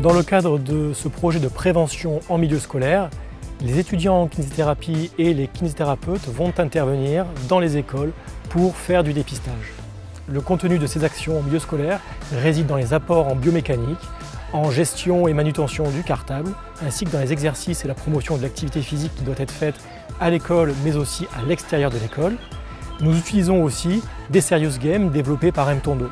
Dans le cadre de ce projet de prévention en milieu scolaire, les étudiants en kinésithérapie et les kinésithérapeutes vont intervenir dans les écoles pour faire du dépistage. Le contenu de ces actions en milieu scolaire réside dans les apports en biomécanique, en gestion et manutention du cartable, ainsi que dans les exercices et la promotion de l'activité physique qui doit être faite à l'école, mais aussi à l'extérieur de l'école. Nous utilisons aussi des serious games développés par M-Tondo.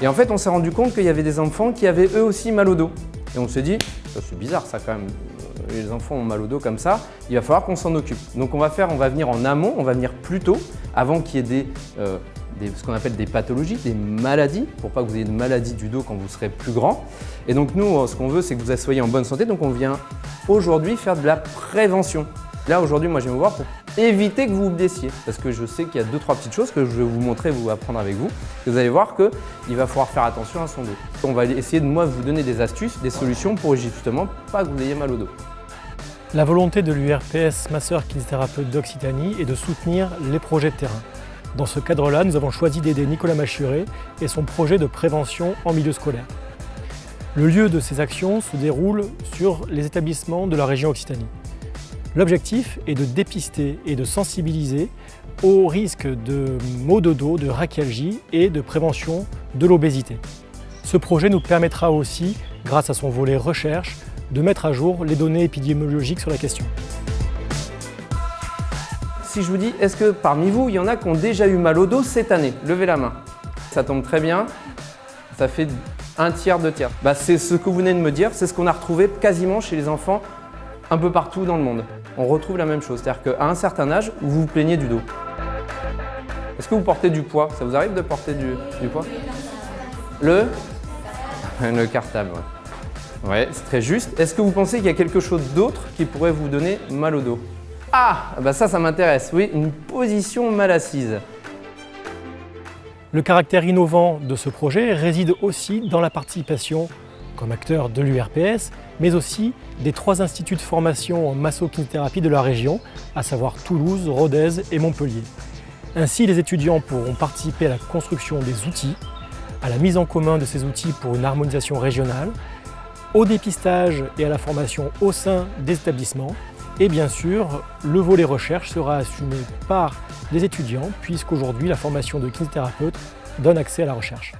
Et en fait, on s'est rendu compte qu'il y avait des enfants qui avaient eux aussi mal au dos. Et on s'est dit, c'est bizarre ça quand même, les enfants ont mal au dos comme ça, il va falloir qu'on s'en occupe. Donc on va venir en amont, on va venir plus tôt, avant qu'il y ait ce qu'on appelle des pathologies, des maladies, pour pas que vous ayez de maladies du dos quand vous serez plus grand. Et donc nous, ce qu'on veut, c'est que vous soyez en bonne santé, donc on vient aujourd'hui faire de la prévention. Là, aujourd'hui, moi, je viens vous voir pour éviter que vous vous blessiez. Parce que je sais qu'il y a 2-3 petites choses que je vais vous montrer, vous apprendre avec vous. Et vous allez voir qu'il va falloir faire attention à son dos. On va essayer de vous donner des astuces, des solutions pour justement pas que vous ayez mal au dos. La volonté de l'URPS Masseur Kinésithérapeute d'Occitanie est de soutenir les projets de terrain. Dans ce cadre-là, nous avons choisi d'aider Nicolas Machuré et son projet de prévention en milieu scolaire. Le lieu de ces actions se déroule sur les établissements de la région Occitanie. L'objectif est de dépister et de sensibiliser aux risques de maux de dos, de rachialgie et de prévention de l'obésité. Ce projet nous permettra aussi, grâce à son volet recherche, de mettre à jour les données épidémiologiques sur la question. Si je vous dis, est-ce que parmi vous, il y en a qui ont déjà eu mal au dos cette année? Levez la main. Ça tombe très bien. Ça fait un tiers, 2 tiers. C'est ce que vous venez de me dire, c'est ce qu'on a retrouvé quasiment chez les enfants un peu partout dans le monde. On retrouve la même chose, c'est-à-dire qu'à un certain âge, vous vous plaignez du dos. Est-ce que vous portez du poids? Ça vous arrive de porter du poids? Le cartable, ouais. Ouais, c'est très juste. Est-ce que vous pensez qu'il y a quelque chose d'autre qui pourrait vous donner mal au dos? Ah, ça m'intéresse, oui, une position mal assise. Le caractère innovant de ce projet réside aussi dans la participation comme acteur de l'URPS, mais aussi des 3 instituts de formation en masso-kinésithérapie de la région, à savoir Toulouse, Rodez et Montpellier. Ainsi, les étudiants pourront participer à la construction des outils, à la mise en commun de ces outils pour une harmonisation régionale, au dépistage et à la formation au sein des établissements. Et bien sûr, le volet recherche sera assumé par les étudiants, puisqu'aujourd'hui la formation de kinésithérapeute donne accès à la recherche.